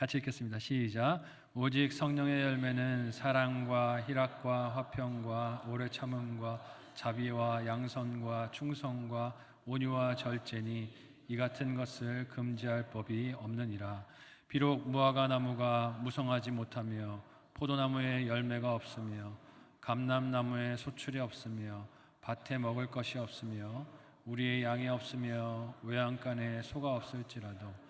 같이 읽겠습니다. 시작. 오직 성령의 열매는 사랑과 희락과 화평과 오래 참음과 자비와 양선과 충성과 온유와 절제니 이 같은 것을 금지할 법이 없느니라. 비록 무화과 나무가 무성하지 못하며 포도나무에 열매가 없으며 감람나무에 소출이 없으며 밭에 먹을 것이 없으며 우리의 양이 없으며 외양간에 소가 없을지라도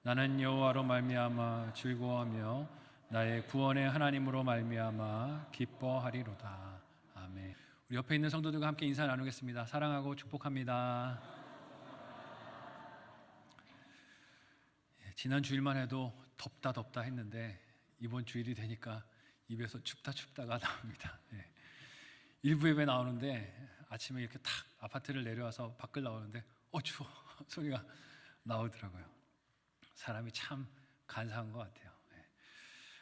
나는 여호와로 말미암아 즐거워하며 나의 구원의 하나님으로 말미암아 기뻐하리로다. 아멘. 우리 옆에 있는 성도들과 함께 인사 나누겠습니다. 사랑하고 축복합니다. 지난 주일만 해도 덥다 했는데 이번 주일이 되니까 입에서 춥다가 나옵니다. 일부 예배 나오는데 아침에 이렇게 탁 아파트를 내려와서 밖을 나오는데 추워 소리가 나오더라고요. 사람이 참 간사한 것 같아요.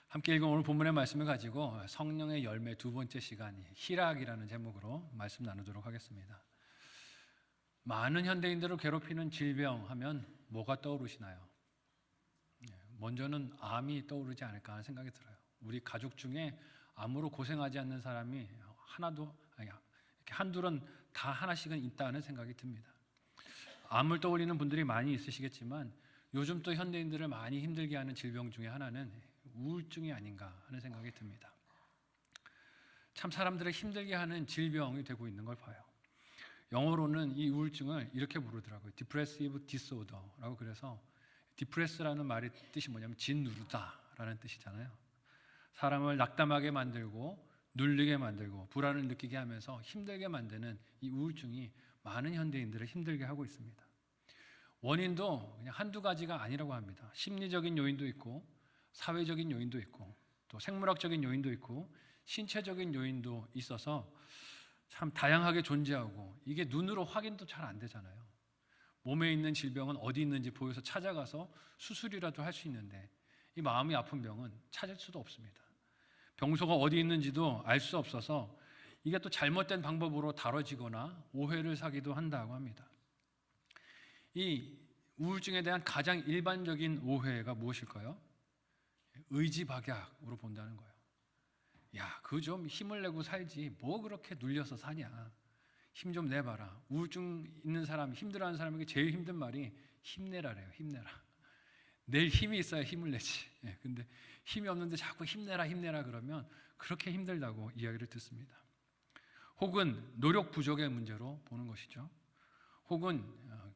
함께 읽은 오늘 본문의 말씀을 가지고 성령의 열매 두 번째 시간이 희락이라는 제목으로 말씀 나누도록 하겠습니다. 많은 현대인들을 괴롭히는 질병 하면 뭐가 떠오르시나요? 먼저는 암이 떠오르지 않을까 하는 생각이 들어요. 우리 가족 중에 암으로 고생하지 않는 사람이 한둘은 다 하나씩은 있다는 생각이 듭니다. 암을 떠올리는 분들이 많이 있으시겠지만 요즘 또 현대인들을 많이 힘들게 하는 질병 중에 하나는 우울증이 아닌가 하는 생각이 듭니다. 참 사람들을 힘들게 하는 질병이 되고 있는 걸 봐요. 영어로는 이 우울증을 이렇게 부르더라고요. Depressive Disorder라고. 그래서 Depress라는 말의 뜻이 뭐냐면 짓누르다라는 뜻이잖아요. 사람을 낙담하게 만들고 눌리게 만들고 불안을 느끼게 하면서 힘들게 만드는 이 우울증이 많은 현대인들을 힘들게 하고 있습니다. 원인도 그냥 한두 가지가 아니라고 합니다. 심리적인 요인도 있고 사회적인 요인도 있고 또 생물학적인 요인도 있고 신체적인 요인도 있어서 참 다양하게 존재하고 이게 눈으로 확인도 잘 안 되잖아요. 몸에 있는 질병은 어디 있는지 보여서 찾아가서 수술이라도 할 수 있는데 이 마음이 아픈 병은 찾을 수도 없습니다. 병소가 어디 있는지도 알 수 없어서 이게 또 잘못된 방법으로 다뤄지거나 오해를 사기도 한다고 합니다. 이 우울증에 대한 가장 일반적인 오해가 무엇일까요? 의지박약으로 본다는 거예요. 야, 그거 좀 힘을 내고 살지 뭐 그렇게 눌려서 사냐. 힘 좀 내봐라. 우울증 있는 사람, 힘들어하는 사람에게 제일 힘든 말이 힘내라래요. 힘내라. 낼 힘이 있어야 힘을 내지. 근데 힘이 없는데 자꾸 힘내라 그러면 그렇게 힘들다고 이야기를 듣습니다. 혹은 노력 부족의 문제로 보는 것이죠. 혹은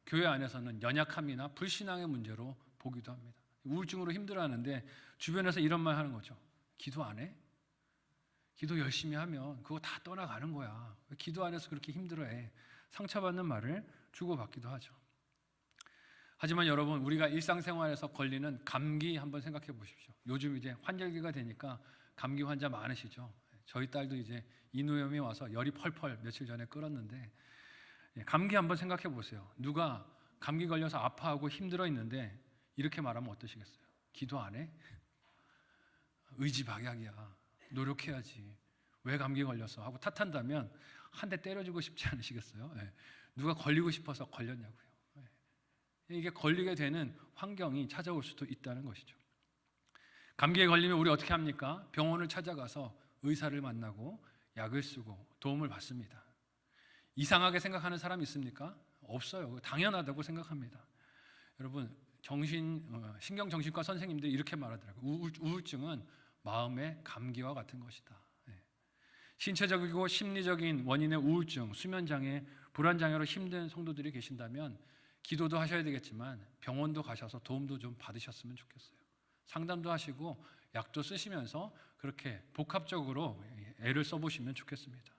교회 안에서는 연약함이나 불신앙의 문제로 보기도 합니다. 우울증으로 힘들어하는데 주변에서 이런 말 하는 거죠. 기도 안 해? 기도 열심히 하면 그거 다 떠나가는 거야. 왜 기도 안 해서 그렇게 힘들어해? 상처받는 말을 주고받기도 하죠. 하지만 여러분, 우리가 일상생활에서 걸리는 감기 한번 생각해 보십시오. 요즘 이제 환절기가 되니까 감기 환자 많으시죠. 저희 딸도 이제 인후염이 와서 열이 펄펄 며칠 전에 끓었는데 감기 한번 생각해 보세요. 누가 감기 걸려서 아파하고 힘들어 있는데 이렇게 말하면 어떠시겠어요? 기도 안 해? 의지박약이야. 노력해야지. 왜 감기 걸렸어? 하고 탓한다면 한 대 때려주고 싶지 않으시겠어요? 누가 걸리고 싶어서 걸렸냐고요. 이게 걸리게 되는 환경이 찾아올 수도 있다는 것이죠. 감기에 걸리면 우리 어떻게 합니까? 병원을 찾아가서 의사를 만나고 약을 쓰고 도움을 받습니다. 이상하게 생각하는 사람 있습니까? 없어요. 당연하다고 생각합니다. 여러분, 신경정신과 선생님들이 이렇게 말하더라고요. 우울증은 마음의 감기와 같은 것이다. 신체적이고 심리적인 원인의 우울증, 수면장애, 불안장애로 힘든 성도들이 계신다면 기도도 하셔야 되겠지만 병원도 가셔서 도움도 좀 받으셨으면 좋겠어요. 상담도 하시고 약도 쓰시면서 그렇게 복합적으로 애를 써보시면 좋겠습니다.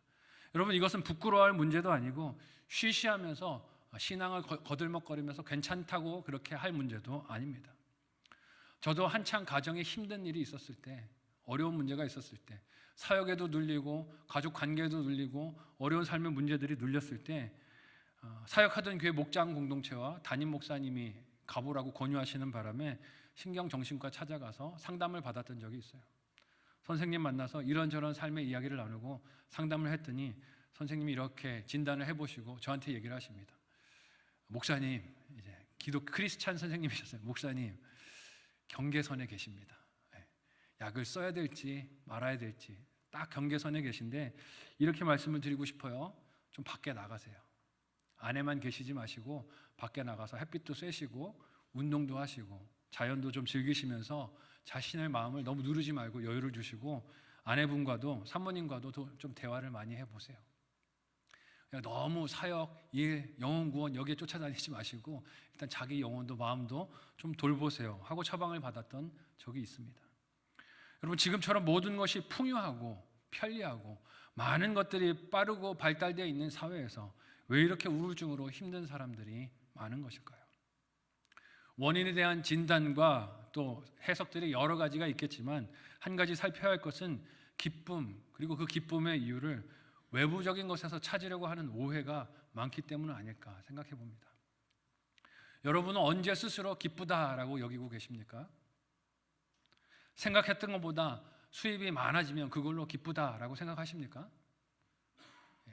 여러분, 이것은 부끄러워할 문제도 아니고 쉬쉬하면서 신앙을 거들먹거리면서 괜찮다고 그렇게 할 문제도 아닙니다. 저도 한창 가정에 힘든 일이 있었을 때, 어려운 문제가 있었을 때, 사역에도 눌리고 가족 관계에도 눌리고 어려운 삶의 문제들이 눌렸을 때 사역하던 교회 목장 공동체와 담임 목사님이 가보라고 권유하시는 바람에 신경정신과 찾아가서 상담을 받았던 적이 있어요. 선생님 만나서 이런저런 삶의 이야기를 나누고 상담을 했더니 선생님이 이렇게 진단을 해보시고 저한테 얘기를 하십니다. 목사님, 이제 기독 크리스찬 선생님이셨어요. 목사님, 경계선에 계십니다. 약을 써야 될지 말아야 될지 딱 경계선에 계신데 이렇게 말씀을 드리고 싶어요. 좀 밖에 나가세요. 안에만 계시지 마시고 밖에 나가서 햇빛도 쐬시고 운동도 하시고 자연도 좀 즐기시면서 자신의 마음을 너무 누르지 말고 여유를 주시고 아내분과도 사모님과도 좀 대화를 많이 해보세요. 너무 사역, 일, 영혼 구원 여기에 쫓아다니지 마시고 일단 자기 영혼도 마음도 좀 돌보세요 하고 처방을 받았던 적이 있습니다. 여러분, 지금처럼 모든 것이 풍요하고 편리하고 많은 것들이 빠르고 발달되어 있는 사회에서 왜 이렇게 우울증으로 힘든 사람들이 많은 것일까요? 원인에 대한 진단과 또 해석들이 여러 가지가 있겠지만 한 가지 살펴야 할 것은 기쁨, 그리고 그 기쁨의 이유를 외부적인 것에서 찾으려고 하는 오해가 많기 때문 아닐까 생각해 봅니다. 여러분은 언제 스스로 기쁘다라고 여기고 계십니까? 생각했던 것보다 수입이 많아지면 그걸로 기쁘다라고 생각하십니까?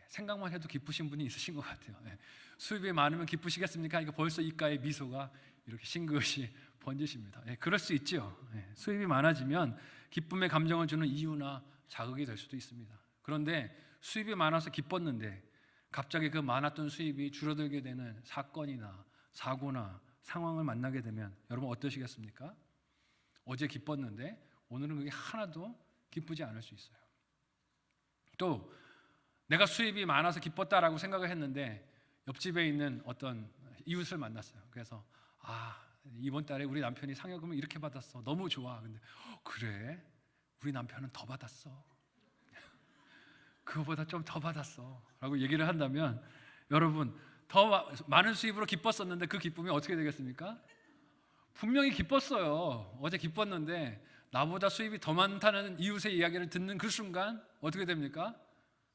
생각만 해도 기쁘신 분이 있으신 것 같아요. 수입이 많으면 기쁘시겠습니까? 이거 벌써 입가에 미소가 이렇게 싱긋이 번지십니다. 그럴 수 있죠. 수입이 많아지면 기쁨의 감정을 주는 이유나 자극이 될 수도 있습니다. 그런데 수입이 많아서 기뻤는데 갑자기 그 많았던 수입이 줄어들게 되는 사건이나 사고나 상황을 만나게 되면 여러분 어떠시겠습니까? 어제 기뻤는데 오늘은 그게 하나도 기쁘지 않을 수 있어요. 또 내가 수입이 많아서 기뻤다라고 생각을 했는데 옆집에 있는 어떤 이웃을 만났어요. 그래서 이번 달에 우리 남편이 상여금을 이렇게 받았어. 너무 좋아. 근데 그래? 우리 남편은 더 받았어. 그거보다 좀 더 받았어 라고 얘기를 한다면 여러분 더 많은 수입으로 기뻤었는데 그 기쁨이 어떻게 되겠습니까? 분명히 기뻤어요. 어제 기뻤는데 나보다 수입이 더 많다는 이웃의 이야기를 듣는 그 순간 어떻게 됩니까?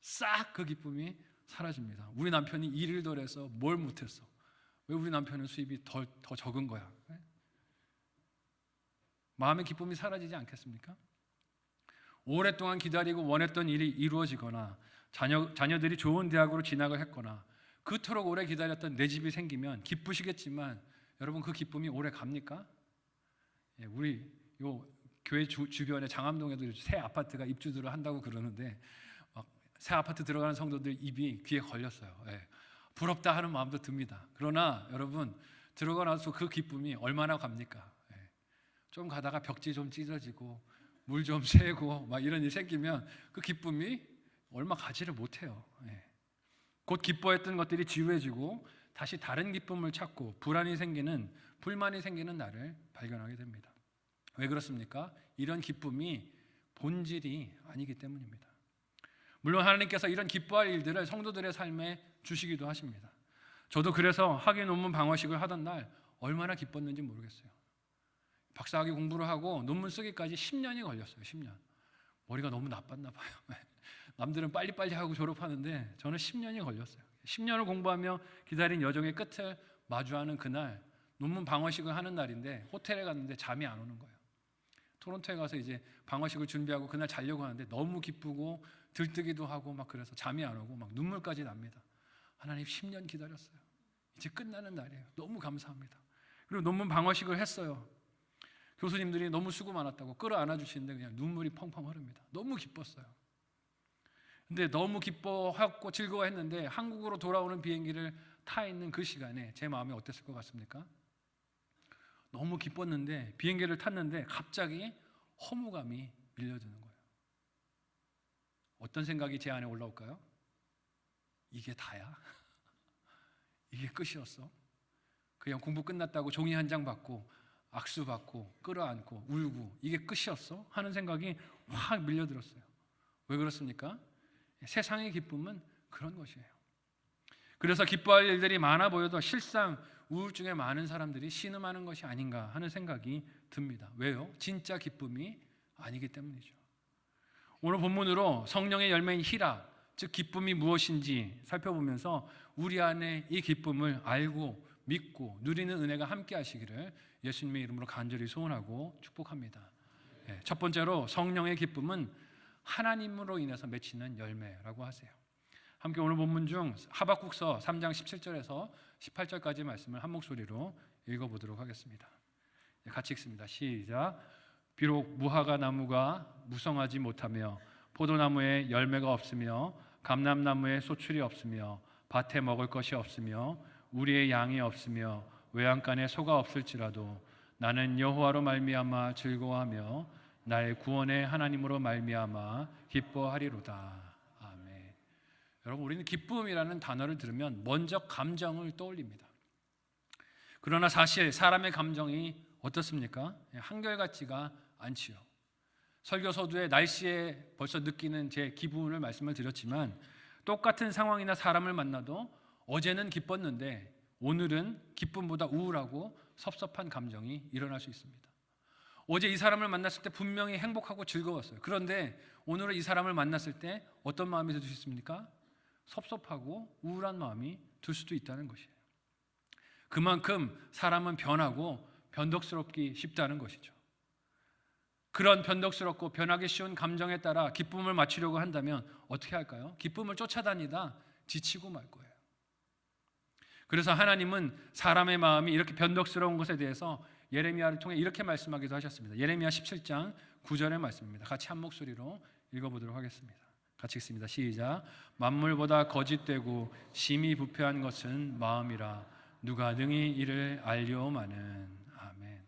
싹 그 기쁨이 사라집니다. 우리 남편이 일을 덜 해서 뭘 못했어? 왜 우리 남편은 수입이 더 적은 거야? 마음의 기쁨이 사라지지 않겠습니까? 오랫동안 기다리고 원했던 일이 이루어지거나 자녀들이 좋은 대학으로 진학을 했거나 그토록 오래 기다렸던 내 집이 생기면 기쁘시겠지만 여러분 그 기쁨이 오래 갑니까? 우리 요 교회 주변에 장암동에도 새 아파트가 입주들을 한다고 그러는데 새 아파트 들어가는 성도들 입이 귀에 걸렸어요. 부럽다 하는 마음도 듭니다. 그러나 여러분 들어가 나서 그 기쁨이 얼마나 갑니까? 좀 가다가 벽지 좀 찢어지고 물 좀 새고 막 이런 일이 생기면 그 기쁨이 얼마 가지를 못해요. 곧 기뻐했던 것들이 지루해지고 다시 다른 기쁨을 찾고 불만이 생기는 날을 발견하게 됩니다. 왜 그렇습니까? 이런 기쁨이 본질이 아니기 때문입니다. 물론 하나님께서 이런 기뻐할 일들을 성도들의 삶에 주시기도 하십니다. 저도 그래서 학위 논문 방어식을 하던 날 얼마나 기뻤는지 모르겠어요. 박사학위 공부를 하고 논문 쓰기까지 10년이 걸렸어요. 10년. 머리가 너무 나빴나 봐요. 남들은 빨리빨리 하고 졸업하는데 저는 10년이 걸렸어요. 10년을 공부하며 기다린 여정의 끝을 마주하는 그날 논문 방어식을 하는 날인데 호텔에 갔는데 잠이 안 오는 거예요. 토론토에 가서 이제 방어식을 준비하고 그날 자려고 하는데 너무 기쁘고 들뜨기도 하고 막 그래서 잠이 안 오고 막 눈물까지 납니다. 하나님 10년 기다렸어요. 이제 끝나는 날이에요. 너무 감사합니다. 그리고 논문 방어식을 했어요. 교수님들이 너무 수고 많았다고 끌어안아 주시는데 그냥 눈물이 펑펑 흐릅니다. 너무 기뻤어요. 근데 너무 기뻐하고 즐거워했는데 한국으로 돌아오는 비행기를 타 있는 그 시간에 제 마음이 어땠을 것 같습니까? 너무 기뻤는데 비행기를 탔는데 갑자기 허무감이 밀려드는 거예요. 어떤 생각이 제 안에 올라올까요? 이게 다야? 이게 끝이었어? 그냥 공부 끝났다고 종이 한 장 받고 악수 받고 끌어안고 울고 이게 끝이었어? 하는 생각이 확 밀려들었어요. 왜 그렇습니까? 세상의 기쁨은 그런 것이에요. 그래서 기뻐할 일들이 많아 보여도 실상 우울증에 많은 사람들이 신음하는 것이 아닌가 하는 생각이 듭니다. 왜요? 진짜 기쁨이 아니기 때문이죠. 오늘 본문으로 성령의 열매인 희락, 즉 기쁨이 무엇인지 살펴보면서 우리 안에 이 기쁨을 알고 믿고 누리는 은혜가 함께 하시기를 예수님의 이름으로 간절히 소원하고 축복합니다. 첫 번째로 성령의 기쁨은 하나님으로 인해서 맺히는 열매라고 하세요. 함께 오늘 본문 중 하박국서 3장 17절에서 18절까지 말씀을 한 목소리로 읽어보도록 하겠습니다. 같이 읽습니다. 시작. 비록 무화과 나무가 무성하지 못하며 포도나무에 열매가 없으며 감람나무에 소출이 없으며 밭에 먹을 것이 없으며 우리의 양이 없으며 외양간에 소가 없을지라도 나는 여호와로 말미암아 즐거워하며 나의 구원의 하나님으로 말미암아 기뻐하리로다. 아멘. 여러분, 우리는 기쁨이라는 단어를 들으면 먼저 감정을 떠올립니다. 그러나 사실 사람의 감정이 어떻습니까? 한결같지가 않지요. 설교 서두에 날씨에 벌써 느끼는 제 기분을 말씀을 드렸지만 똑같은 상황이나 사람을 만나도 어제는 기뻤는데 오늘은 기쁨보다 우울하고 섭섭한 감정이 일어날 수 있습니다. 어제 이 사람을 만났을 때 분명히 행복하고 즐거웠어요. 그런데 오늘은 이 사람을 만났을 때 어떤 마음이 들 수 있습니까? 섭섭하고 우울한 마음이 들 수도 있다는 것이에요. 그만큼 사람은 변하고 변덕스럽기 쉽다는 것이죠. 그런 변덕스럽고 변하기 쉬운 감정에 따라 기쁨을 맞추려고 한다면 어떻게 할까요? 기쁨을 쫓아다니다 지치고 말 거예요. 그래서 하나님은 사람의 마음이 이렇게 변덕스러운 것에 대해서 예레미야를 통해 이렇게 말씀하기도 하셨습니다. 예레미야 17장 9절의 말씀입니다. 같이 한 목소리로 읽어보도록 하겠습니다. 같이 읽습니다. 시작. 만물보다 거짓되고 심히 부패한 것은 마음이라 누가 능히 이를 알리오마는. 아멘.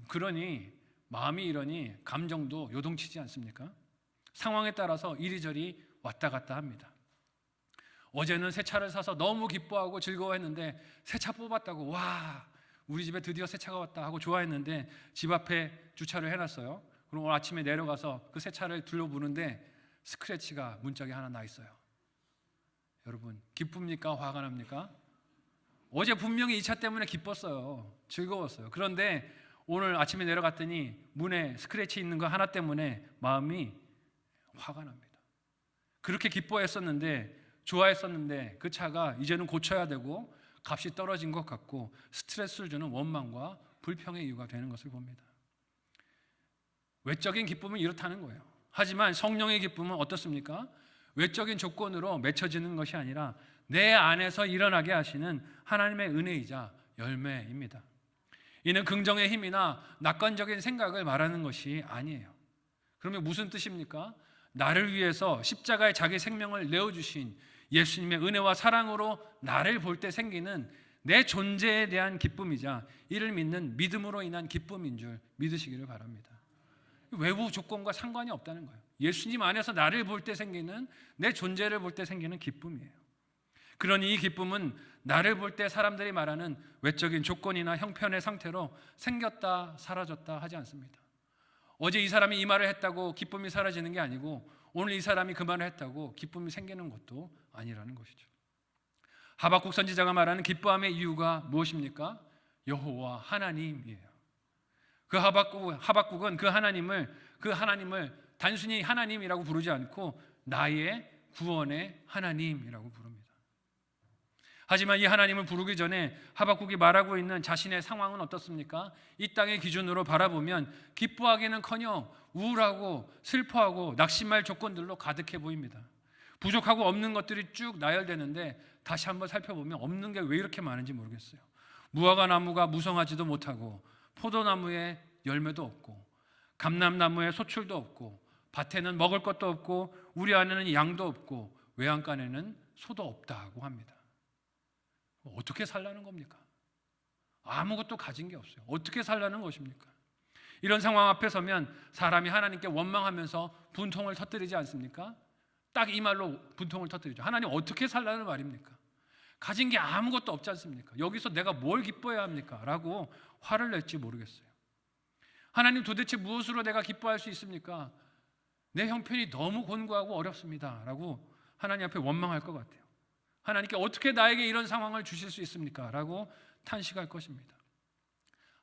그러니 마음이 이러니 감정도 요동치지 않습니까? 상황에 따라서 이리저리 왔다 갔다 합니다. 어제는 새 차를 사서 너무 기뻐하고 즐거워했는데 새 차 뽑았다고 와 우리 집에 드디어 새 차가 왔다 하고 좋아했는데 집 앞에 주차를 해놨어요. 그럼 오늘 아침에 내려가서 그 새 차를 둘러보는데 스크래치가 문짝에 하나 나 있어요. 여러분, 기쁩니까? 화가 납니까? 어제 분명히 이 차 때문에 기뻤어요. 즐거웠어요. 그런데 오늘 아침에 내려갔더니 문에 스크래치 있는 거 하나 때문에 마음이 화가 납니다. 그렇게 기뻐했었는데 좋아했었는데 그 차가 이제는 고쳐야 되고 값이 떨어진 것 같고 스트레스를 주는 원망과 불평의 이유가 되는 것을 봅니다. 외적인 기쁨은 이렇다는 거예요. 하지만 성령의 기쁨은 어떻습니까? 외적인 조건으로 맺혀지는 것이 아니라 내 안에서 일어나게 하시는 하나님의 은혜이자 열매입니다. 이는 긍정의 힘이나 낙관적인 생각을 말하는 것이 아니에요. 그러면 무슨 뜻입니까? 나를 위해서 십자가에 자기 생명을 내어주신 예수님의 은혜와 사랑으로 나를 볼 때 생기는 내 존재에 대한 기쁨이자 이를 믿는 믿음으로 인한 기쁨인 줄 믿으시기를 바랍니다. 외부 조건과 상관이 없다는 거예요. 예수님 안에서 나를 볼 때 생기는 내 존재를 볼 때 생기는 기쁨이에요. 그러니 이 기쁨은 나를 볼 때 사람들이 말하는 외적인 조건이나 형편의 상태로 생겼다 사라졌다 하지 않습니다. 어제 이 사람이 이 말을 했다고 기쁨이 사라지는 게 아니고 오늘 이 사람이 그 말을 했다고 기쁨이 생기는 것도 아니라는 것이죠. 하박국 선지자가 말하는 기뻐함의 이유가 무엇입니까? 여호와 하나님이에요. 그 하박국은 그 하나님을 단순히 하나님이라고 부르지 않고 나의 구원의 하나님이라고 부릅니다. 하지만 이 하나님을 부르기 전에 하박국이 말하고 있는 자신의 상황은 어떻습니까? 이 땅의 기준으로 바라보면 기뻐하기는커녕 우울하고 슬퍼하고 낙심할 조건들로 가득해 보입니다. 부족하고 없는 것들이 쭉 나열되는데 다시 한번 살펴보면 없는 게 왜 이렇게 많은지 모르겠어요. 무화과 나무가 무성하지도 못하고 포도나무에 열매도 없고 감람나무에 소출도 없고 밭에는 먹을 것도 없고 우리 안에는 양도 없고 외양간에는 소도 없다고 합니다. 어떻게 살라는 겁니까? 아무것도 가진 게 없어요. 어떻게 살라는 것입니까? 이런 상황 앞에 서면 사람이 하나님께 원망하면서 분통을 터뜨리지 않습니까? 딱 이 말로 분통을 터뜨리죠. 하나님 어떻게 살라는 말입니까? 가진 게 아무것도 없지 않습니까? 여기서 내가 뭘 기뻐해야 합니까? 라고 화를 낼지 모르겠어요. 하나님 도대체 무엇으로 내가 기뻐할 수 있습니까? 내 형편이 너무 곤고하고 어렵습니다. 라고 하나님 앞에 원망할 것 같아요. 하나님께 어떻게 나에게 이런 상황을 주실 수 있습니까? 라고 탄식할 것입니다.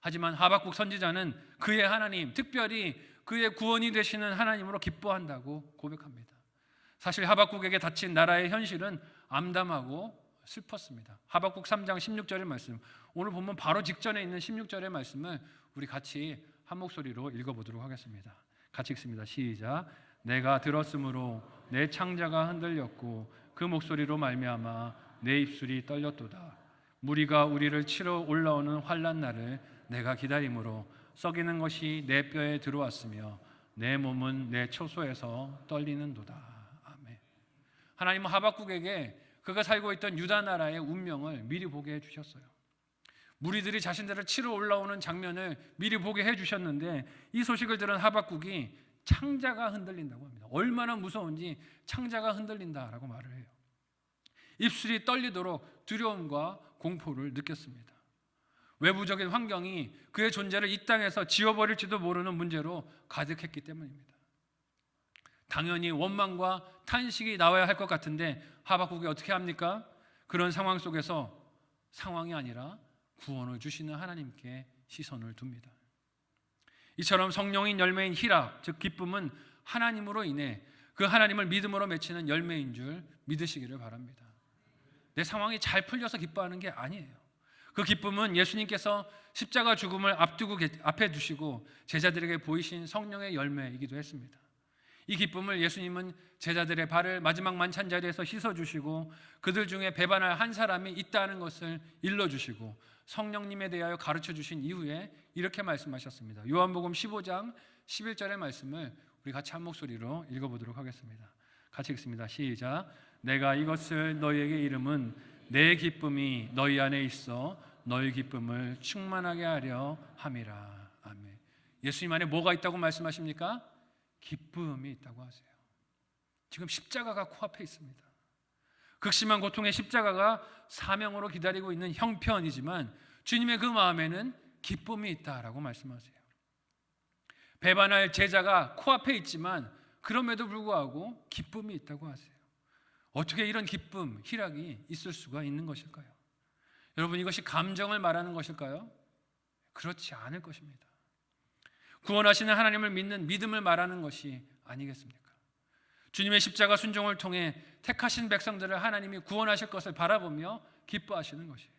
하지만 하박국 선지자는 그의 하나님, 특별히 그의 구원이 되시는 하나님으로 기뻐한다고 고백합니다. 사실 하박국에게 닥친 나라의 현실은 암담하고 슬펐습니다. 하박국 3장 16절의 말씀, 오늘 보면 바로 직전에 있는 16절의 말씀을 우리 같이 한 목소리로 읽어보도록 하겠습니다. 같이 읽습니다. 시작. 내가 들었으므로 내 창자가 흔들렸고 그 목소리로 말미암아 내 입술이 떨렸도다. 무리가 우리를 치러 올라오는 환난 날을 내가 기다림으로 썩이는 것이 내 뼈에 들어왔으며 내 몸은 내 초소에서 떨리는도다. 아멘. 하나님은 하박국에게 그가 살고 있던 유다 나라의 운명을 미리 보게 해주셨어요. 무리들이 자신들을 치러 올라오는 장면을 미리 보게 해주셨는데 이 소식을 들은 하박국이 창자가 흔들린다고 합니다. 얼마나 무서운지 창자가 흔들린다라고 말을 해요. 입술이 떨리도록 두려움과 공포를 느꼈습니다. 외부적인 환경이 그의 존재를 이 땅에서 지워버릴지도 모르는 문제로 가득했기 때문입니다. 당연히 원망과 탄식이 나와야 할 것 같은데 하박국이 어떻게 합니까? 그런 상황 속에서 상황이 아니라 구원을 주시는 하나님께 시선을 둡니다. 이처럼 성령인 열매인 희락, 즉 기쁨은 하나님으로 인해 그 하나님을 믿음으로 맺히는 열매인 줄 믿으시기를 바랍니다. 내 상황이 잘 풀려서 기뻐하는 게 아니에요. 그 기쁨은 예수님께서 십자가 죽음을 앞에 두시고 제자들에게 보이신 성령의 열매이기도 했습니다. 이 기쁨을 예수님은 제자들의 발을 마지막 만찬 자리에서 씻어주시고 그들 중에 배반할 한 사람이 있다는 것을 일러주시고 성령님에 대하여 가르쳐주신 이후에 이렇게 말씀하셨습니다. 요한복음 15장 11절의 말씀을 우리 같이 한 목소리로 읽어보도록 하겠습니다. 같이 읽습니다. 시작. 내가 이것을 너희에게 이름은 내 기쁨이 너희 안에 있어 너희 기쁨을 충만하게 하려 함이라. 아멘. 예수님 안에 뭐가 있다고 말씀하십니까? 기쁨이 있다고 하세요. 지금 십자가가 코앞에 있습니다. 극심한 고통의 십자가가 사명으로 기다리고 있는 형편이지만 주님의 그 마음에는 기쁨이 있다라고 말씀하세요. 배반할 제자가 코앞에 있지만 그럼에도 불구하고 기쁨이 있다고 하세요. 어떻게 이런 기쁨, 희락이 있을 수가 있는 것일까요? 여러분, 이것이 감정을 말하는 것일까요? 그렇지 않을 것입니다. 구원하시는 하나님을 믿는 믿음을 말하는 것이 아니겠습니까? 주님의 십자가 순종을 통해 택하신 백성들을 하나님이 구원하실 것을 바라보며 기뻐하시는 것이에요.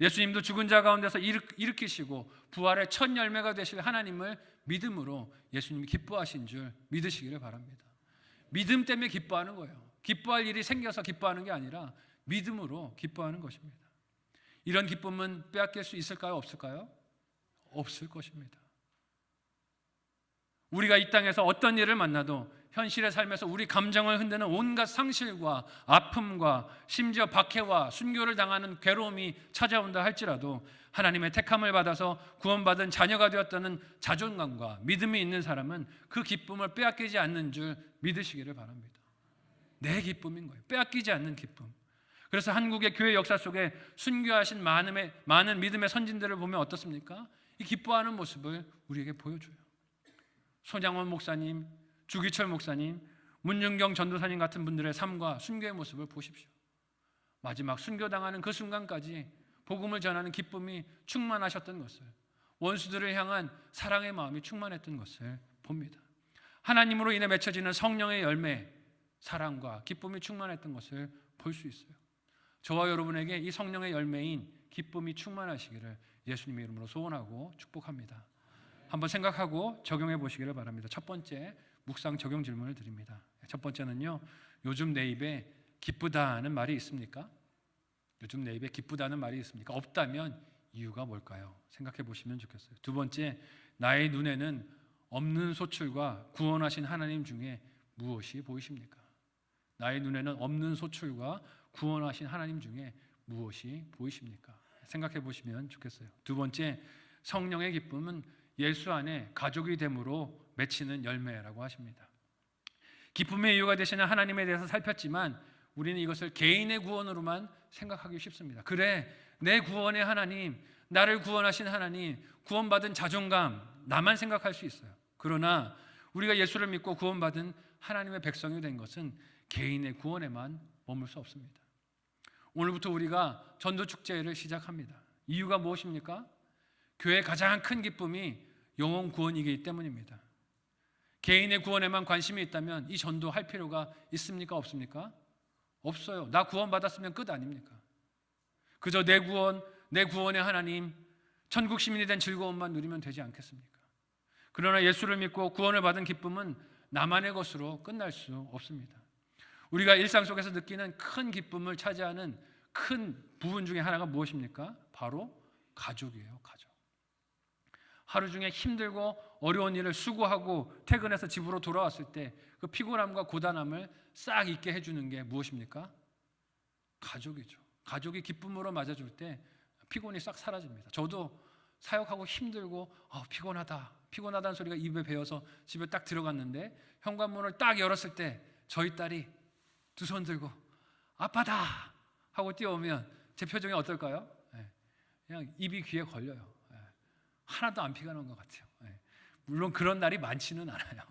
예수님도 죽은 자 가운데서 일으키시고 부활의 첫 열매가 되실 하나님을 믿음으로 예수님이 기뻐하신 줄 믿으시기를 바랍니다. 믿음 때문에 기뻐하는 거예요. 기뻐할 일이 생겨서 기뻐하는 게 아니라 믿음으로 기뻐하는 것입니다. 이런 기쁨은 빼앗길 수 있을까요? 없을까요? 없을 것입니다. 우리가 이 땅에서 어떤 일을 만나도 현실의 삶에서 우리 감정을 흔드는 온갖 상실과 아픔과 심지어 박해와 순교를 당하는 괴로움이 찾아온다 할지라도 하나님의 택함을 받아서 구원받은 자녀가 되었다는 자존감과 믿음이 있는 사람은 그 기쁨을 빼앗기지 않는 줄 믿으시기를 바랍니다. 내 기쁨인 거예요. 빼앗기지 않는 기쁨. 그래서 한국의 교회 역사 속에 순교하신 많은 믿음의 선진들을 보면 어떻습니까? 이 기뻐하는 모습을 우리에게 보여줘요. 손양원 목사님, 주기철 목사님, 문윤경 전도사님 같은 분들의 삶과 순교의 모습을 보십시오. 마지막 순교당하는 그 순간까지 복음을 전하는 기쁨이 충만하셨던 것을, 원수들을 향한 사랑의 마음이 충만했던 것을 봅니다. 하나님으로 인해 맺혀지는 성령의 열매, 사랑과 기쁨이 충만했던 것을 볼 수 있어요. 저와 여러분에게 이 성령의 열매인 기쁨이 충만하시기를 예수님의 이름으로 소원하고 축복합니다. 한번 생각하고 적용해 보시기를 바랍니다. 첫 번째 묵상 적용 질문을 드립니다. 첫 번째는요, 요즘 내 입에 기쁘다는 말이 있습니까? 요즘 내 입에 기쁘다는 말이 있습니까? 없다면 이유가 뭘까요? 생각해 보시면 좋겠어요. 두 번째, 나의 눈에는 없는 소출과 구원하신 하나님 중에 무엇이 보이십니까? 나의 눈에는 없는 소출과 구원하신 하나님 중에 무엇이 보이십니까? 생각해 보시면 좋겠어요. 두 번째, 성령의 기쁨은 예수 안에 가족이 됨으로 맺히는 열매라고 하십니다. 기쁨의 이유가 되시는 하나님에 대해서 살폈지만 우리는 이것을 개인의 구원으로만 생각하기 쉽습니다. 그래, 내 구원의 하나님, 나를 구원하신 하나님, 구원받은 자존감, 나만 생각할 수 있어요. 그러나 우리가 예수를 믿고 구원받은 하나님의 백성이 된 것은 개인의 구원에만 머물 수 없습니다. 오늘부터 우리가 전도축제를 시작합니다. 이유가 무엇입니까? 교회의 가장 큰 기쁨이 영혼 구원이기 때문입니다. 개인의 구원에만 관심이 있다면 이 전도할 필요가 있습니까? 없습니까? 없어요. 나 구원받았으면 끝 아닙니까? 그저 내 구원의 하나님, 천국 시민이 된 즐거움만 누리면 되지 않겠습니까? 그러나 예수를 믿고 구원을 받은 기쁨은 나만의 것으로 끝날 수 없습니다. 우리가 일상 속에서 느끼는 큰 기쁨을 차지하는 큰 부분 중에 하나가 무엇입니까? 바로 가족이에요. 가족. 하루 중에 힘들고 어려운 일을 수고하고 퇴근해서 집으로 돌아왔을 때 그 피곤함과 고단함을 싹 잊게 해주는 게 무엇입니까? 가족이죠. 가족이 기쁨으로 맞아줄 때 피곤이 싹 사라집니다. 저도 사역하고 힘들고 피곤하다는 소리가 입에 배어서 집에 딱 들어갔는데 현관문을 딱 열었을 때 저희 딸이 두 손 들고 아빠다 하고 뛰어오면 제 표정이 어떨까요? 그냥 입이 귀에 걸려요. 하나도 안 피가 난 것 같아요. 물론 그런 날이 많지는 않아요.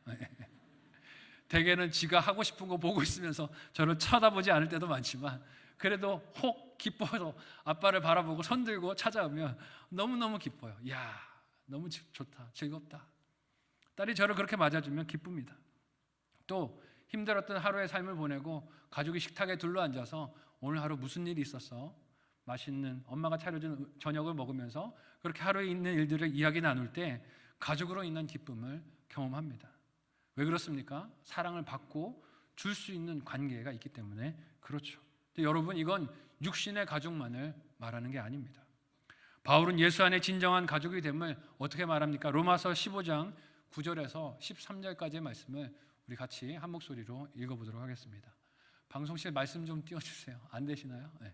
대개는 지가 하고 싶은 거 보고 있으면서 저를 쳐다보지 않을 때도 많지만 그래도 혹 기뻐서 아빠를 바라보고 손 들고 찾아오면 너무너무 기뻐요. 이야, 너무 좋다, 즐겁다. 딸이 저를 그렇게 맞아주면 기쁩니다. 또 힘들었던 하루의 삶을 보내고 가족이 식탁에 둘러앉아서 오늘 하루 무슨 일이 있었어? 맛있는 엄마가 차려준 저녁을 먹으면서 그렇게 하루에 있는 일들을 이야기 나눌 때 가족으로 인한 기쁨을 경험합니다. 왜 그렇습니까? 사랑을 받고 줄 수 있는 관계가 있기 때문에 그렇죠. 근데 여러분, 이건 육신의 가족만을 말하는 게 아닙니다. 바울은 예수 안에 진정한 가족이 됨을 어떻게 말합니까? 로마서 15장 9절에서 13절까지의 말씀을 우리 같이 한 목소리로 읽어보도록 하겠습니다. 방송실 말씀 좀 띄워주세요. 안 되시나요? 네.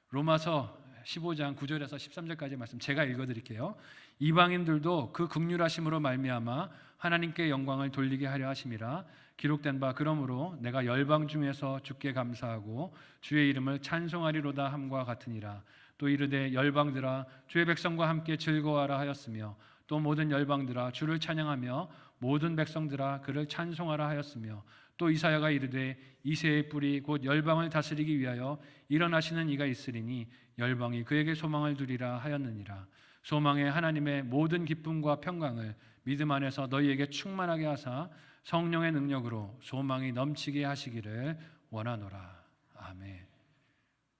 로마서 15장 9절에서 13절까지의 말씀 제가 읽어드릴게요. 이방인들도 그 긍휼하심으로 말미암아 하나님께 영광을 돌리게 하려 하심이라. 기록된 바 그러므로 내가 열방 중에서 주께 감사하고 주의 이름을 찬송하리로다 함과 같으니라. 또 이르되 열방들아 주의 백성과 함께 즐거워하라 하였으며 또 모든 열방들아 주를 찬양하며 모든 백성들아 그를 찬송하라 하였으며 또 이사야가 이르되 이새의 뿔이 곧 열방을 다스리기 위하여 일어나시는 이가 있으리니 열방이 그에게 소망을 두리라 하였느니라. 소망에 하나님의 모든 기쁨과 평강을 믿음 안에서 너희에게 충만하게 하사 성령의 능력으로 소망이 넘치게 하시기를 원하노라. 아멘.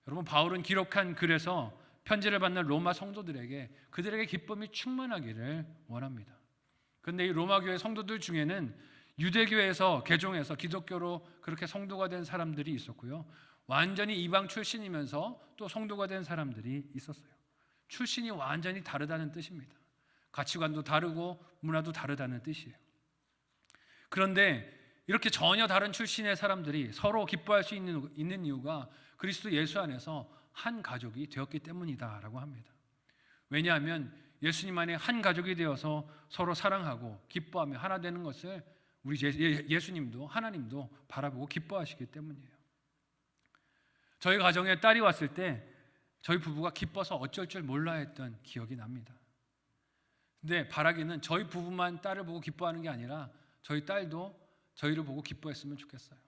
여러분, 바울은 기록한 글에서 편지를 받는 로마 성도들에게 그들에게 기쁨이 충만하기를 원합니다. 그런데 이 로마 교회 성도들 중에는 유대교에서 개종해서 기독교로 그렇게 성도가 된 사람들이 있었고요, 완전히 이방 출신이면서 또 성도가 된 사람들이 있었어요. 출신이 완전히 다르다는 뜻입니다. 가치관도 다르고 문화도 다르다는 뜻이에요. 그런데 이렇게 전혀 다른 출신의 사람들이 서로 기뻐할 수 있는 이유가 그리스도 예수 안에서 한 가족이 되었기 때문이다라고 합니다. 왜냐하면 예수님 안에 한 가족이 되어서 서로 사랑하고 기뻐하며 하나 되는 것을 우리 예수님도 하나님도 바라보고 기뻐하시기 때문이에요. 저희 가정에 딸이 왔을 때 저희 부부가 기뻐서 어쩔 줄 몰라 했던 기억이 납니다. 근데 바라기는 저희 부부만 딸을 보고 기뻐하는 게 아니라 저희 딸도 저희를 보고 기뻐했으면 좋겠어요.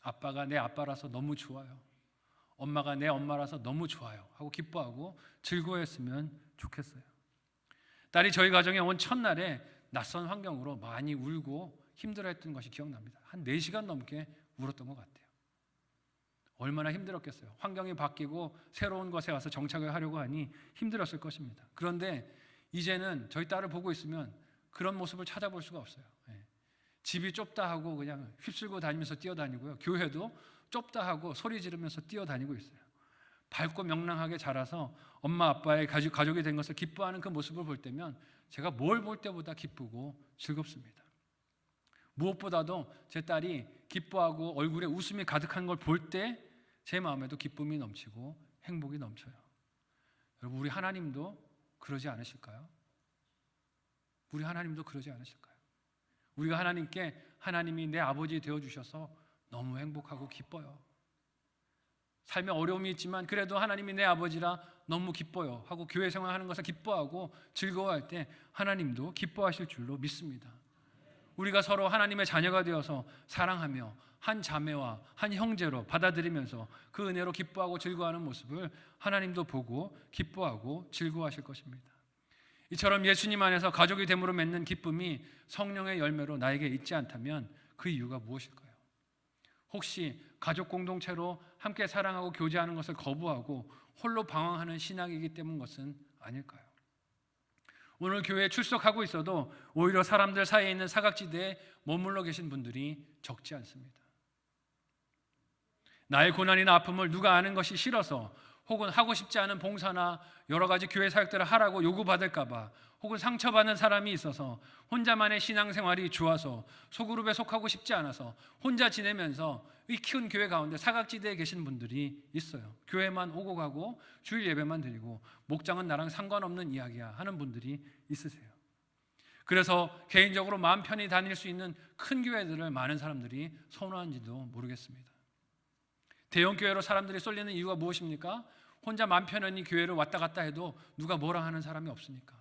아빠가 내 아빠라서 너무 좋아요, 엄마가 내 엄마라서 너무 좋아요 하고 기뻐하고 즐거워했으면 좋겠어요. 딸이 저희 가정에 온 첫날에 낯선 환경으로 많이 울고 힘들어했던 것이 기억납니다. 한 4시간 넘게 울었던 것 같아요. 얼마나 힘들었겠어요. 환경이 바뀌고 새로운 곳에 와서 정착을 하려고 하니 힘들었을 것입니다. 그런데 이제는 저희 딸을 보고 있으면 그런 모습을 찾아볼 수가 없어요. 집이 좁다 하고 그냥 휩쓸고 다니면서 뛰어다니고요, 교회도 좁다 하고 소리 지르면서 뛰어다니고 있어요. 밝고 명랑하게 자라서 엄마 아빠의 가족이 된 것을 기뻐하는 그 모습을 볼 때면 제가 뭘 볼 때보다 기쁘고 즐겁습니다. 무엇보다도 제 딸이 기뻐하고 얼굴에 웃음이 가득한 걸 볼 때 제 마음에도 기쁨이 넘치고 행복이 넘쳐요. 여러분, 우리 하나님도 그러지 않으실까요? 우리 하나님도 그러지 않으실까요? 우리가 하나님께 하나님이 내 아버지 되어주셔서 너무 행복하고 기뻐요, 삶에 어려움이 있지만 그래도 하나님이 내 아버지라 너무 기뻐요 하고 교회 생활하는 것을 기뻐하고 즐거워할 때 하나님도 기뻐하실 줄로 믿습니다. 우리가 서로 하나님의 자녀가 되어서 사랑하며 한 자매와 한 형제로 받아들이면서 그 은혜로 기뻐하고 즐거워하는 모습을 하나님도 보고 기뻐하고 즐거워하실 것입니다. 이처럼 예수님 안에서 가족이 됨으로 맺는 기쁨이 성령의 열매로 나에게 있지 않다면 그 이유가 무엇일까요? 혹시 가족 공동체로 함께 사랑하고 교제하는 것을 거부하고 홀로 방황하는 신앙이기 때문 것은 아닐까요? 오늘 교회에 출석하고 있어도 오히려 사람들 사이에 있는 사각지대에 머물러 계신 분들이 적지 않습니다. 나의 고난이나 아픔을 누가 아는 것이 싫어서 혹은 하고 싶지 않은 봉사나 여러 가지 교회 사역들을 하라고 요구받을까 봐, 혹은 상처받는 사람이 있어서 혼자만의 신앙생활이 좋아서 소그룹에 속하고 싶지 않아서 혼자 지내면서 이 큰 교회 가운데 사각지대에 계신 분들이 있어요. 교회만 오고 가고 주일 예배만 드리고 목장은 나랑 상관없는 이야기야 하는 분들이 있으세요. 그래서 개인적으로 마음 편히 다닐 수 있는 큰 교회들을 많은 사람들이 선호하는지도 모르겠습니다. 대형 교회로 사람들이 쏠리는 이유가 무엇입니까? 혼자 마음 편히 교회를 왔다 갔다 해도 누가 뭐라 하는 사람이 없으니까,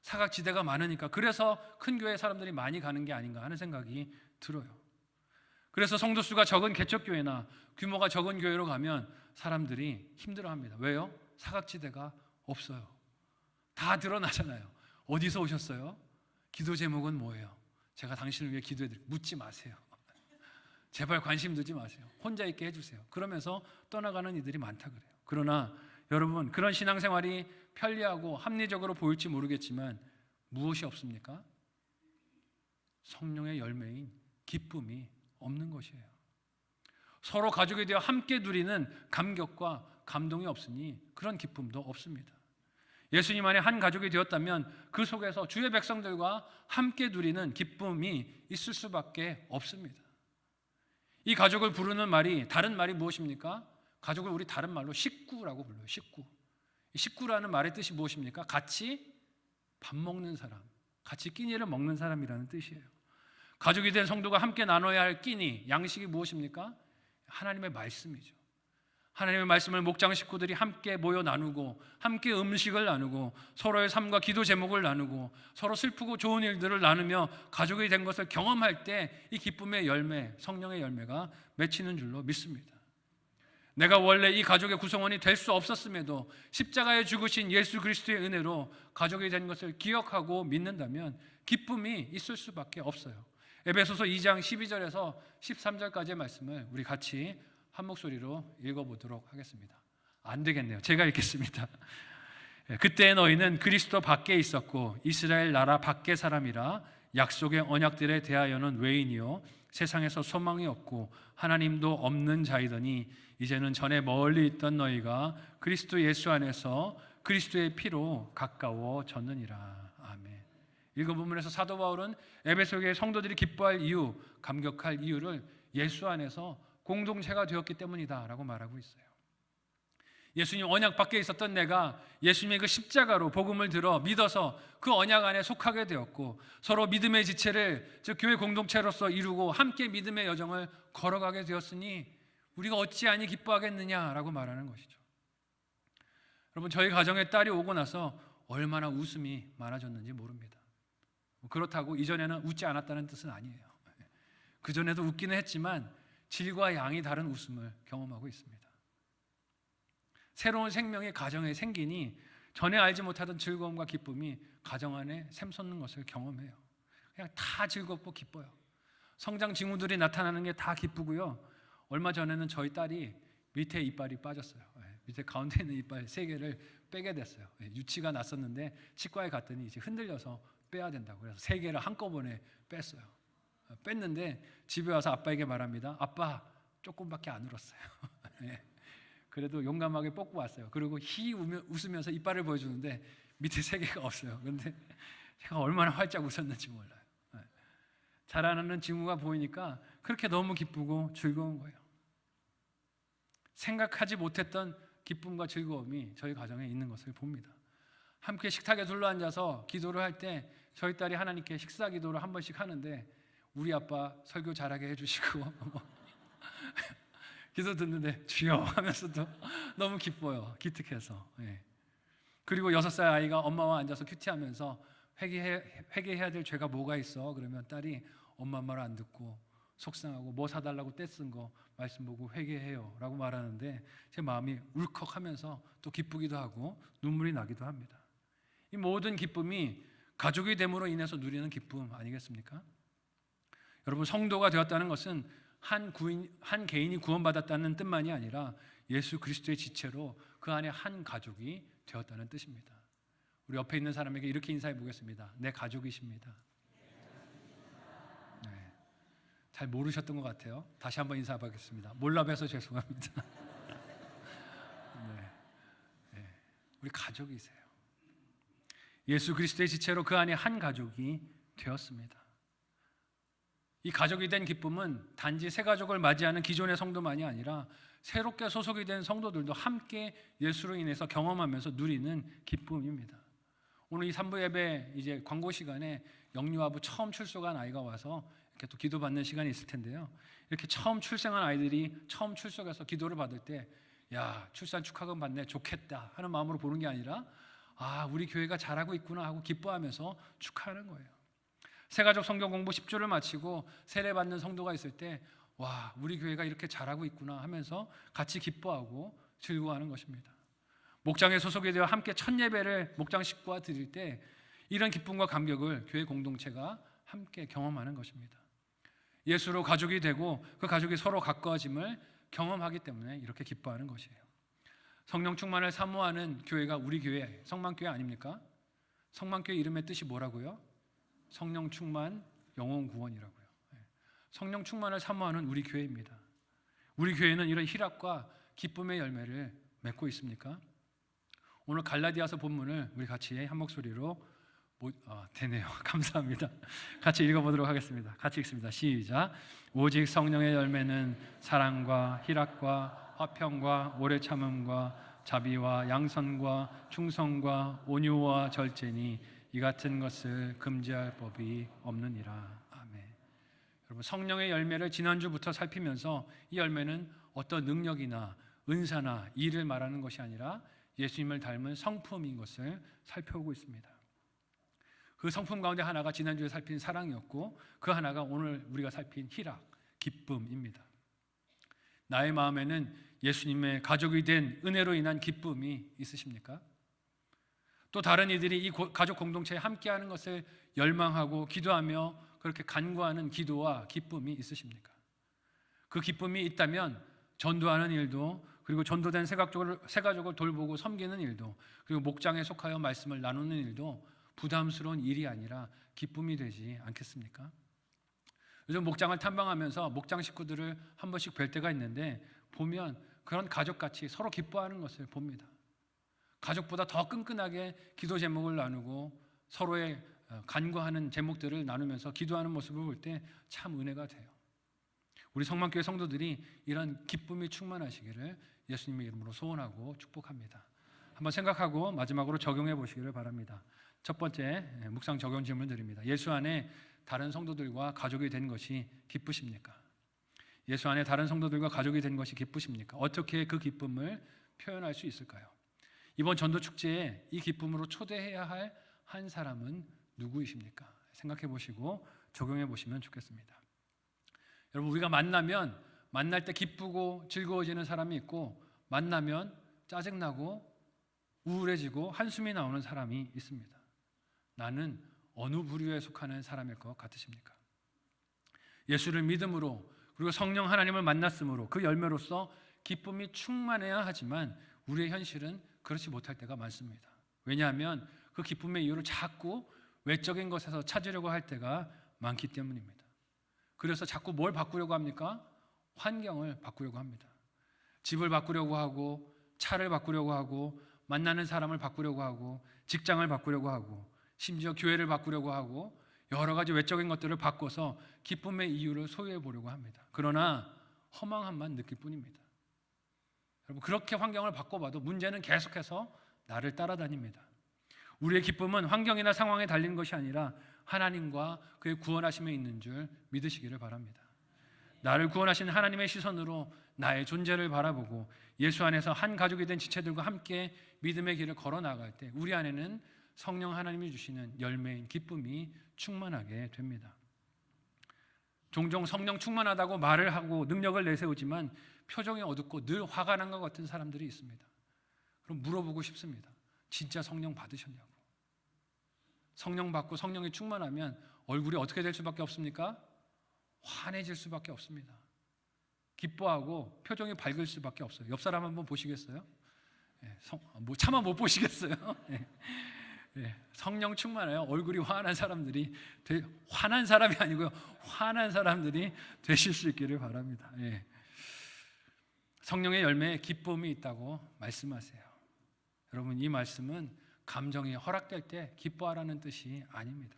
사각지대가 많으니까, 그래서 큰 교회 사람들이 많이 가는 게 아닌가 하는 생각이 들어요. 그래서 성도수가 적은 개척교회나 규모가 적은 교회로 가면 사람들이 힘들어합니다. 왜요? 사각지대가 없어요. 다 드러나잖아요. 어디서 오셨어요? 기도 제목은 뭐예요? 제가 당신을 위해 기도해드릴게요. 묻지 마세요. 제발 관심 두지 마세요. 혼자 있게 해주세요. 그러면서 떠나가는 이들이 많다 그래요. 그러나 여러분, 그런 신앙생활이 편리하고 합리적으로 보일지 모르겠지만 무엇이 없습니까? 성령의 열매인 기쁨이 없는 것이에요. 서로 가족이 되어 함께 누리는 감격과 감동이 없으니 그런 기쁨도 없습니다. 예수님 안에 한 가족이 되었다면 그 속에서 주의 백성들과 함께 누리는 기쁨이 있을 수밖에 없습니다. 이 가족을 부르는 말이, 다른 말이 무엇입니까? 가족을 우리 다른 말로 식구라고 불러요. 식구. 식구라는 말의 뜻이 무엇입니까? 같이 밥 먹는 사람, 같이 끼니를 먹는 사람이라는 뜻이에요. 가족이 된 성도가 함께 나눠야 할 끼니, 양식이 무엇입니까? 하나님의 말씀이죠. 하나님의 말씀을 목장 식구들이 함께 모여 나누고, 함께 음식을 나누고, 서로의 삶과 기도 제목을 나누고, 서로 슬프고 좋은 일들을 나누며 가족이 된 것을 경험할 때 이 기쁨의 열매, 성령의 열매가 맺히는 줄로 믿습니다. 내가 원래 이 가족의 구성원이 될 수 없었음에도 십자가에 죽으신 예수 그리스도의 은혜로 가족이 된 것을 기억하고 믿는다면 기쁨이 있을 수밖에 없어요. 에베소서 2장 12절에서 13절까지의 말씀을 우리 같이 한 목소리로 읽어보도록 하겠습니다. 안 되겠네요. 제가 읽겠습니다. 그때 너희는 그리스도 밖에 있었고 이스라엘 나라 밖의 사람이라 약속의 언약들에 대하여는 외인이요 세상에서 소망이 없고 하나님도 없는 자이더니 이제는 전에 멀리 있던 너희가 그리스도 예수 안에서 그리스도의 피로 가까워졌느니라. 아멘. 읽어보면서 사도 바울은 에베소교의 성도들이 기뻐할 이유, 감격할 이유를 예수 안에서 공동체가 되었기 때문이다 라고 말하고 있어요. 예수님 언약 밖에 있었던 내가 예수님의 그 십자가로 복음을 들어 믿어서 그 언약 안에 속하게 되었고, 서로 믿음의 지체를, 즉 교회 공동체로서 이루고 함께 믿음의 여정을 걸어가게 되었으니 우리가 어찌하니 기뻐하겠느냐라고 말하는 것이죠. 여러분, 저희 가정에 딸이 오고 나서 얼마나 웃음이 많아졌는지 모릅니다. 그렇다고 이전에는 웃지 않았다는 뜻은 아니에요. 그전에도 웃기는 했지만 질과 양이 다른 웃음을 경험하고 있습니다. 새로운 생명이 가정에 생기니 전에 알지 못하던 즐거움과 기쁨이 가정 안에 샘솟는 것을 경험해요. 그냥 다 즐겁고 기뻐요. 성장 징후들이 나타나는 게 다 기쁘고요. 얼마 전에는 저희 딸이 밑에 이빨이 빠졌어요. 밑에 가운데 있는 이빨 3개를 빼게 됐어요. 유치가 났었는데 치과에 갔더니 이제 흔들려서 빼야 된다고 그래서 3개를 한꺼번에 뺐어요. 뺐는데 집에 와서 아빠에게 말합니다. 아빠, 조금밖에 안 울었어요. 그래도 용감하게 뽑고 왔어요. 그리고 웃으면서 이빨을 보여주는데 밑에 3개가 없어요. 그런데 제가 얼마나 활짝 웃었는지 몰라요. 자라나는 징후가 보이니까 그렇게 너무 기쁘고 즐거운 거예요. 생각하지 못했던 기쁨과 즐거움이 저희 가정에 있는 것을 봅니다. 함께 식탁에 둘러앉아서 기도를 할 때 저희 딸이 하나님께 식사 기도를 한 번씩 하는데 우리 아빠 설교 잘하게 해주시고 기도 듣는데 주여 하면서도 너무 기뻐요. 기특해서. 그리고 6살 아이가 엄마와 앉아서 큐티하면서 회개해야 될 죄가 뭐가 있어? 그러면 딸이 엄마 말 안 듣고 속상하고 뭐 사달라고 떼쓴 거 말씀 보고 회개해요 라고 말하는데 제 마음이 울컥하면서 또 기쁘기도 하고 눈물이 나기도 합니다. 이 모든 기쁨이 가족이 됨으로 인해서 누리는 기쁨 아니겠습니까? 여러분, 성도가 되었다는 것은 한 개인이 구원받았다는 뜻만이 아니라 예수 그리스도의 지체로 그 안에 한 가족이 되었다는 뜻입니다. 우리 옆에 있는 사람에게 이렇게 인사해 보겠습니다. 내 가족이십니다. 네, 잘 모르셨던 것 같아요. 다시 한번 인사해 보겠습니다. 몰라봬서 죄송합니다. 네. 가족이세요. 예수 그리스도의 지체로 그 안에 한 가족이 되었습니다. 이 가족이 된 기쁨은 단지 새 가족을 맞이하는 기존의 성도만이 아니라 새롭게 소속이 된 성도들도 함께 예수로 인해서 경험하면서 누리는 기쁨입니다. 오늘 이 3부 예배 이제 광고 시간에 영유아부 처음 출소한 아이가 와서 이렇게 또 기도받는 시간이 있을 텐데요. 이렇게 처음 출생한 아이들이 처음 출석해서 기도를 받을 때, 야, 출산 축하금 받네, 좋겠다 하는 마음으로 보는 게 아니라, 아, 우리 교회가 잘하고 있구나 하고 기뻐하면서 축하하는 거예요. 새가족 성경 공부 10주를 마치고 세례 받는 성도가 있을 때, 와, 우리 교회가 이렇게 잘하고 있구나 하면서 같이 기뻐하고 즐거워하는 것입니다. 목장에 소속이 되어 함께 첫 예배를 목장 식구와 드릴 때 이런 기쁨과 감격을 교회 공동체가 함께 경험하는 것입니다. 예수로 가족이 되고 그 가족이 서로 가까워짐을 경험하기 때문에 이렇게 기뻐하는 것이에요. 성령 충만을 사모하는 교회가 우리 교회, 성만교회 아닙니까? 성만교회 이름의 뜻이 뭐라고요? 성령 충만, 영혼 구원이라고요. 성령 충만을 사모하는 우리 교회입니다. 우리 교회는 이런 희락과 기쁨의 열매를 맺고 있습니까? 오늘 갈라디아서 본문을 우리 같이 한 목소리로 되네요. 감사합니다. 같이 읽어보도록 하겠습니다. 같이 읽습니다. 시작. 오직 성령의 열매는 사랑과 희락과 화평과 오래 참음과 자비와 양선과 충성과 온유와 절제니 이 같은 것을 금지할 법이 없느니라. 아멘. 여러분, 성령의 열매를 지난주부터 살피면서 이 열매는 어떤 능력이나 은사나 일을 말하는 것이 아니라 예수님을 닮은 성품인 것을 살펴보고 있습니다. 그 성품 가운데 하나가 지난주에 살핀 사랑이었고 그 하나가 오늘 우리가 살핀 희락, 기쁨입니다. 나의 마음에는 예수님의 가족이 된 은혜로 인한 기쁨이 있으십니까? 또 다른 이들이 이 가족 공동체에 함께하는 것을 열망하고 기도하며 그렇게 간구하는 기도와 기쁨이 있으십니까? 그 기쁨이 있다면 전도하는 일도, 그리고 전도된 새 가족을 돌보고 섬기는 일도, 그리고 목장에 속하여 말씀을 나누는 일도 부담스러운 일이 아니라 기쁨이 되지 않겠습니까? 요즘 목장을 탐방하면서 목장 식구들을 한 번씩 뵐 때가 있는데 보면 그런 가족같이 서로 기뻐하는 것을 봅니다. 가족보다 더 끈끈하게 기도 제목을 나누고 서로의 간구하는 제목들을 나누면서 기도하는 모습을 볼 때 참 은혜가 돼요. 우리 성만교회 성도들이 이런 기쁨이 충만하시기를 예수님의 이름으로 소원하고 축복합니다. 한번 생각하고 마지막으로 적용해 보시기를 바랍니다. 첫 번째 묵상 적용 질문 드립니다. 예수 안에 다른 성도들과 가족이 된 것이 기쁘십니까? 예수 안에 다른 성도들과 가족이 된 것이 기쁘십니까? 어떻게 그 기쁨을 표현할 수 있을까요? 이번 전도 축제에 이 기쁨으로 초대해야 할 한 사람은 누구이십니까? 생각해 보시고 적용해 보시면 좋겠습니다. 여러분, 우리가 만날 때 기쁘고 즐거워지는 사람이 있고 만나면 짜증나고 우울해지고 한숨이 나오는 사람이 있습니다. 나는 어느 부류에 속하는 사람일 것 같으십니까? 예수를 믿음으로 그리고 성령 하나님을 만났으므로 그 열매로서 기쁨이 충만해야 하지만 우리의 현실은 그렇지 못할 때가 많습니다. 왜냐하면 그 기쁨의 이유를 자꾸 외적인 것에서 찾으려고 할 때가 많기 때문입니다. 그래서 자꾸 뭘 바꾸려고 합니까? 환경을 바꾸려고 합니다. 집을 바꾸려고 하고 차를 바꾸려고 하고 만나는 사람을 바꾸려고 하고 직장을 바꾸려고 하고 심지어 교회를 바꾸려고 하고 여러 가지 외적인 것들을 바꿔서 기쁨의 이유를 소유해 보려고 합니다. 그러나 허망함만 느낄 뿐입니다. 여러분, 그렇게 환경을 바꿔봐도 문제는 계속해서 나를 따라다닙니다. 우리의 기쁨은 환경이나 상황에 달린 것이 아니라 하나님과 그의 구원하심에 있는 줄 믿으시기를 바랍니다. 나를 구원하신 하나님의 시선으로 나의 존재를 바라보고 예수 안에서 한 가족이 된 지체들과 함께 믿음의 길을 걸어 나갈 때 우리 안에는 성령 하나님이 주시는 열매인 기쁨이 충만하게 됩니다. 종종 성령 충만하다고 말을 하고 능력을 내세우지만 표정이 어둡고 늘 화가 난 것 같은 사람들이 있습니다. 그럼 물어보고 싶습니다. 진짜 성령 받으셨냐고. 성령 받고 성령이 충만하면 얼굴이 어떻게 될 수밖에 없습니까? 환해질 수밖에 없습니다. 기뻐하고 표정이 밝을 수밖에 없어요. 옆 사람 한번 보시겠어요? 차마 못 보시겠어요? 성령 충만해요. 얼굴이 환한 사람들이 화난 사람이 아니고요, 환한 사람들이 되실 수 있기를 바랍니다. 성령의 열매에 기쁨이 있다고 말씀하세요. 여러분, 이 말씀은 감정이 허락될 때 기뻐하라는 뜻이 아닙니다.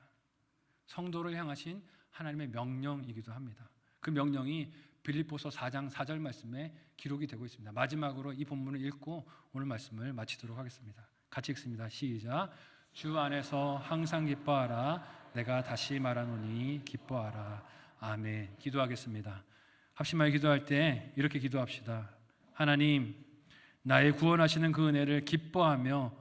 성도를 향하신 하나님의 명령이기도 합니다. 그 명령이 빌립보서 4장 4절 말씀에 기록이 되고 있습니다. 마지막으로 이 본문을 읽고 오늘 말씀을 마치도록 하겠습니다. 같이 읽습니다. 시작. 주 안에서 항상 기뻐하라. 내가 다시 말하노니 기뻐하라. 아멘. 기도하겠습니다. 합심하여 기도할 때 이렇게 기도합시다. 하나님, 나의 구원하시는 그 은혜를 기뻐하며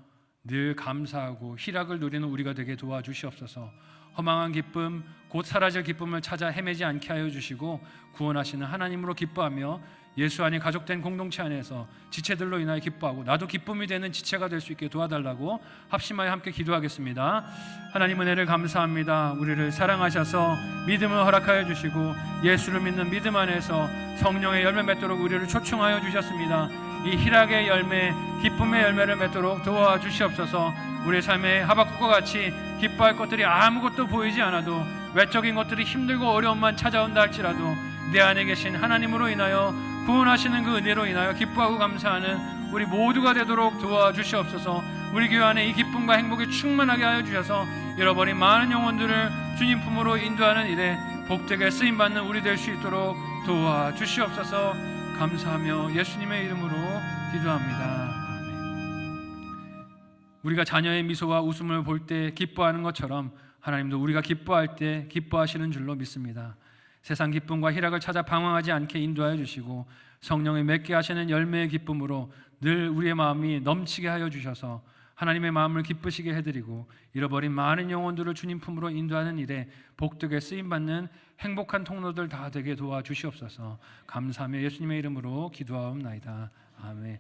늘 감사하고 희락을 누리는 우리가 되게 도와주시옵소서. 허망한 기쁨, 곧 사라질 기쁨을 찾아 헤매지 않게 하여 주시고 구원하시는 하나님으로 기뻐하며 예수 안에 가족된 공동체 안에서 지체들로 인하여 기뻐하고 나도 기쁨이 되는 지체가 될 수 있게 도와달라고 합심하여 함께 기도하겠습니다. 하나님 은혜를 감사합니다. 우리를 사랑하셔서 믿음을 허락하여 주시고 예수를 믿는 믿음 안에서 성령의 열매 맺도록 우리를 초청하여 주셨습니다. 이 희락의 열매, 기쁨의 열매를 맺도록 도와주시옵소서. 우리의 삶에 하박국과 같이 기뻐할 것들이 아무것도 보이지 않아도 외적인 것들이 힘들고 어려움만 찾아온다 할지라도 내 안에 계신 하나님으로 인하여 구원하시는 그 은혜로 인하여 기뻐하고 감사하는 우리 모두가 되도록 도와주시옵소서. 우리 교회 안에 이 기쁨과 행복이 충만하게 하여 주셔서 잃어버린 많은 영혼들을 주님 품으로 인도하는 일에 복되게 쓰임받는 우리 될 수 있도록 도와주시옵소서. 감사하며 예수님의 이름으로 기도합니다. 아멘. 우리가 자녀의 미소와 웃음을 볼 때 기뻐하는 것처럼 하나님도 우리가 기뻐할 때 기뻐하시는 줄로 믿습니다. 세상 기쁨과 희락을 찾아 방황하지 않게 인도하여 주시고 성령의 맺게 하시는 열매의 기쁨으로 늘 우리의 마음이 넘치게 하여 주셔서 하나님의 마음을 기쁘시게 해드리고 잃어버린 많은 영혼들을 주님 품으로 인도하는 일에 복되게 쓰임받는 행복한 통로들 다 되게 도와주시옵소서. 감사하며 예수님의 이름으로 기도하옵나이다. 아멘.